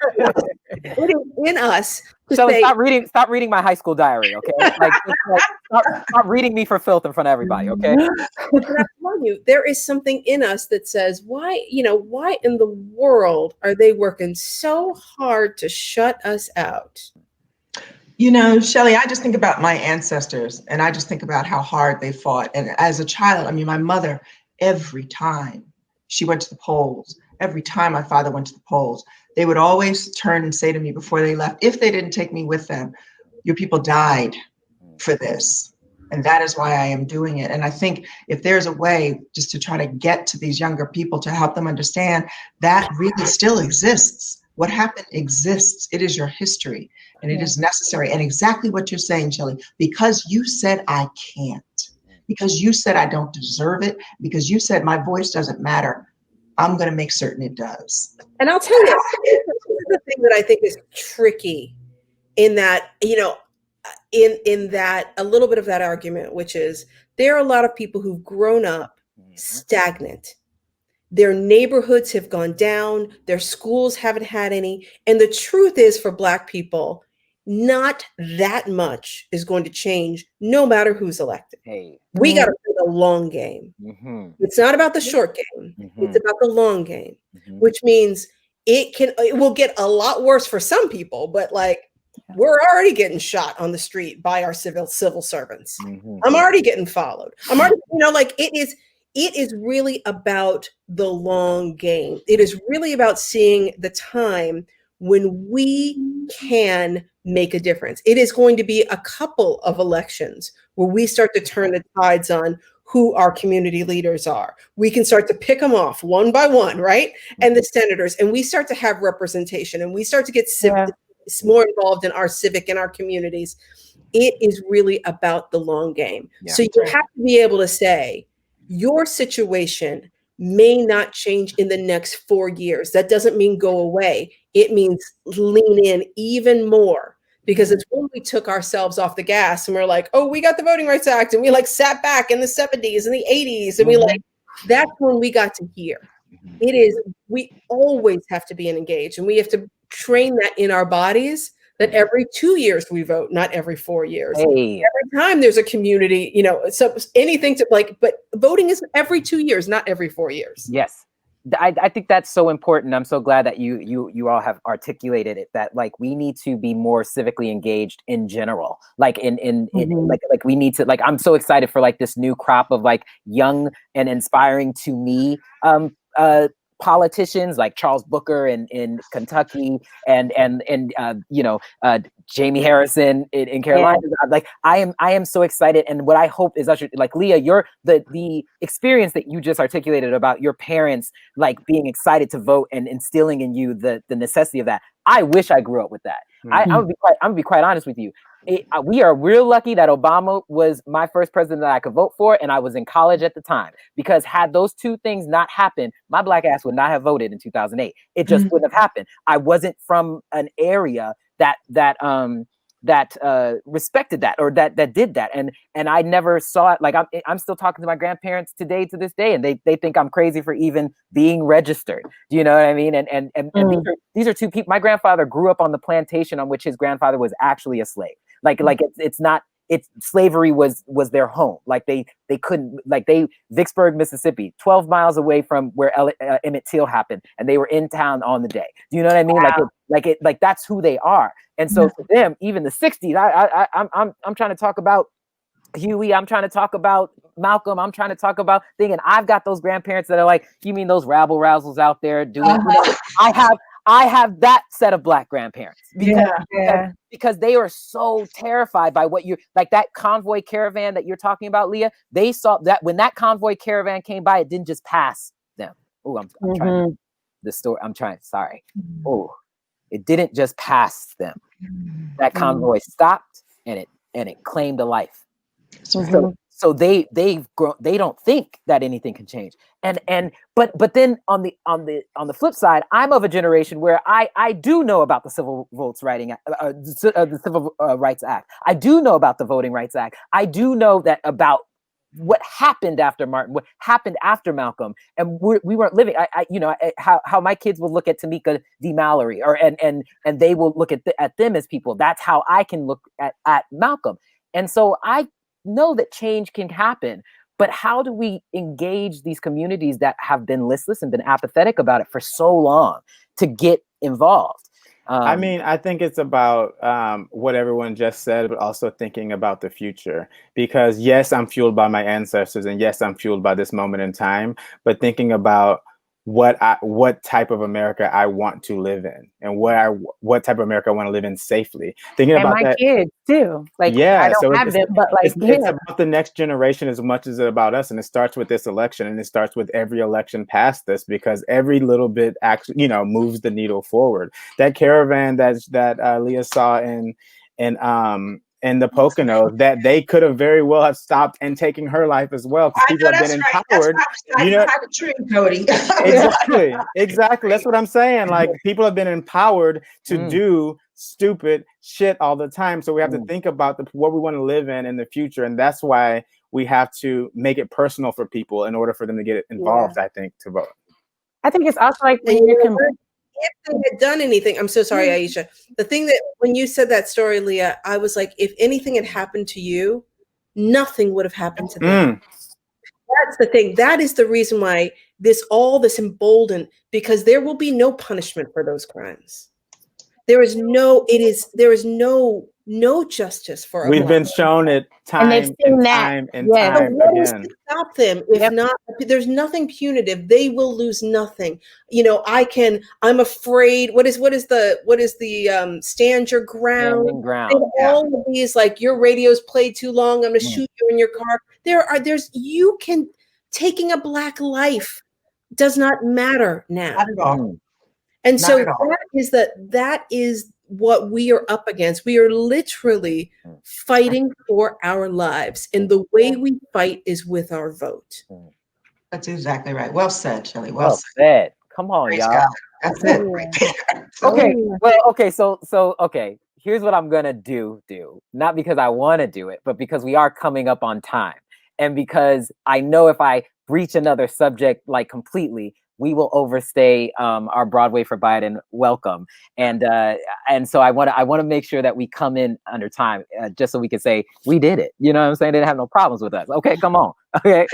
in us. So stop reading my high school diary, okay? Stop reading me for filth in front of everybody, okay? But I'm telling you, there is something in us that says, why in the world are they working so hard to shut us out? Shelly, I just think about my ancestors, and I just think about how hard they fought. And as a child, my mother, every time she went to the polls, every time my father went to the polls, they would always turn and say to me before they left, if they didn't take me with them, your people died for this. And that is why I am doing it. And I think if there's a way just to try to get to these younger people to help them understand that really still exists. What happened exists. It is your history and it is necessary. And exactly what you're saying, Shelly, because you said I can't, because you said I don't deserve it, because you said my voice doesn't matter, I'm going to make certain it does. And I'll tell you, this is the thing that I think is tricky in that, in that a little bit of that argument, which is there are a lot of people who've grown up stagnant. Their neighborhoods have gone down. Their schools haven't had any. And the truth is, for Black people, not that much is going to change no matter who's elected. We got to play the long game. It's not about the short game. It's about the long game, which means it will get a lot worse for some people, but we're already getting shot on the street by our civil servants. I'm already getting followed. I'm already, it is really about the long game. It is really about seeing the time when we can make a difference. It is going to be a couple of elections where we start to turn the tides on who our community leaders are. We can start to pick them off one by one, right? And the senators, and we start to have representation, and we start to get more involved in our civic and our communities. It is really about the long game. So you have to be able to say, your situation may not change in the next 4 years. That doesn't mean go away. It means lean in even more, because it's when we took ourselves off the gas and we're like, oh, we got the Voting Rights Act, and we sat back in the 70s and the 80s, and that's when we got to hear. It is, we always have to be engaged, and we have to train that in our bodies, that every 2 years we vote, not every 4 years. Every time there's a community, so anything but voting is every 2 years, not every 4 years. Yes. I think that's so important. I'm so glad that you all have articulated it, that we need to be more civically engaged in general. We need to, I'm so excited for this new crop of young and inspiring to me politicians like Charles Booker in Kentucky and Jamie Harrison in Carolina. I am so excited. And what I hope is Leah, you're the experience that you just articulated about your parents being excited to vote and instilling in you the necessity of that. I wish I grew up with that. I'm gonna be quite honest with you. We are real lucky that Obama was my first president that I could vote for, and I was in college at the time. Because had those two things not happened, my Black ass would not have voted in 2008. It just wouldn't have happened. I wasn't from an area that respected that, or that did that, and I never saw it. Like I'm still talking to my grandparents to this day, and they think I'm crazy for even being registered. Do you know what I mean? And these are two people. My grandfather grew up on the plantation on which his grandfather was actually a slave. Like slavery was their home. Like they couldn't, Vicksburg, Mississippi, 12 miles away from where Emmett Till happened, and they were in town on the day. Do you know what I mean? Wow. Like that's who they are. And so for them, even the 60s, I'm trying to talk about Huey, I'm trying to talk about Malcolm, I'm trying to talk about thing, and I've got those grandparents that are like, you mean those rabble rousels out there doing? I have that set of Black grandparents because they are so terrified by what you're like, that convoy caravan that you're talking about, Leah. They saw that when that convoy caravan came by, it didn't just pass them. Oh, I'm trying the story. I'm trying. Sorry. Oh, it didn't just pass them. That convoy stopped and it claimed a life. So they've grown. They don't think that anything can change. But then on the flip side, I'm of a generation where I do know about the Civil Rights Act. I do know about the Voting Rights Act. I do know that about what happened after Martin, what happened after Malcolm, and we weren't living. How my kids will look at Tamika D. Mallory, and they will look at them as people. That's how I can look at Malcolm. And so I know that change can happen, but how do we engage these communities that have been listless and been apathetic about it for so long to get involved? I think it's about what everyone just said, but also thinking about the future. Because yes, I'm fueled by my ancestors, and yes, I'm fueled by this moment in time, but thinking about what type of America I want to live in, and what type of America I want to live in safely. Thinking and about my kids too. Like, I don't have them, but like it's about the next generation as much as it's about us. And it starts with this election, and it starts with every election past this, because every little bit actually, moves the needle forward. That caravan that Leah saw in the Poconos, that they could have very well have stopped and taken her life as well, because people have been empowered. Cody. Exactly. That's what I'm saying. Like, people have been empowered to do stupid shit all the time. So we have to think about what we want to live in the future, and that's why we have to make it personal for people in order for them to get involved. I think, to vote. I think it's also like when you can. If they had done anything, I'm so sorry, Aisha. The thing that when you said that story, Leah, I was like, if anything had happened to you, nothing would have happened to them. That's the thing. That is the reason why all this emboldened, because there will be no punishment for those crimes. There is no justice for We've been shown it time and time again. To stop them. If not, there's nothing punitive. They will lose nothing. I'm afraid. What is the stand your ground? Standing ground. All of these, like, your radio's played too long, I'm gonna shoot you in your car. Taking a Black life does not matter now. Not at all. And not so that is what we are up against. We are literally fighting for our lives. And the way we fight is with our vote. That's exactly right. Well said, Shelly. Well said. Come on, Praise y'all. God. That's it right there. Okay. Well, okay. So here's what I'm going to do. Not because I want to do it, but because we are coming up on time. And because I know if I breach another subject, like, completely, we will overstay our Broadway for Biden welcome, and so I want to make sure that we come in under time, just so we can say we did it. You know what I'm saying? They didn't have no problems with us. Okay, come on. Okay,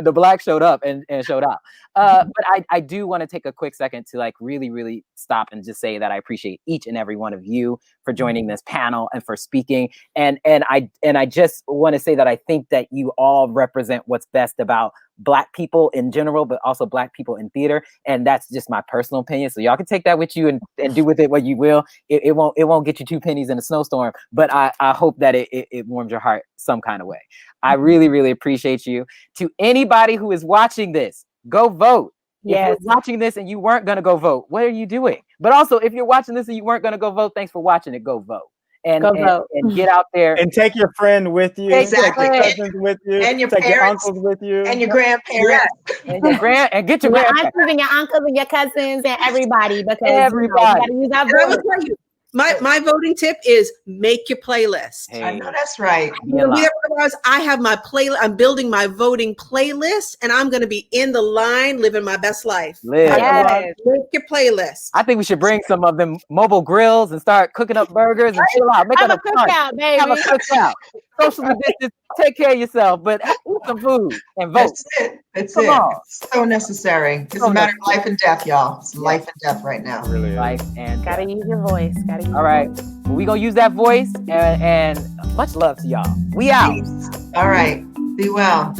the Black showed up and showed out. But I do want to take a quick second to, like, really, really stop and just say that I appreciate each and every one of you for joining this panel and for speaking. And I just want to say that I think that you all represent what's best about Black people in general, but also Black people in theater. And that's just my personal opinion. So y'all can take that with you and do with it what you will. It won't get you 2 pennies in a snowstorm, but I hope that it warms your heart some kind of way. I really, really appreciate you. To anybody who is watching this, go vote. Yes. If you're watching this and you weren't going to go vote, what are you doing? But also, if you're watching this and you weren't going to go vote, thanks for watching it. Go vote. And get out there and take your friend with you. Exactly. Take your cousins with you. And your take parents, your uncles with you. And your grandparents. And get your aunts and your uncles and your cousins and everybody, because everybody. You gotta use our voice. My voting tip is make your playlist. Hey, I know that's right. I have my playlist. I'm building my voting playlist, and I'm going to be in the line, living my best life. Yes. Make your playlist. I think we should bring some of them mobile grills and start cooking up burgers and chill out. Make Have it a a fun. cookout, baby. Have a cookout. Socially distance. Take care of yourself, but eat some food and vote. That's it. That's Come it. on. It's so necessary. It's So a matter of life and death, y'all. It's life and death right now. Really is. Life and Gotta use your voice. Gotta use all right. Well, we gonna use that voice and much love to y'all. We out. All right. Be well.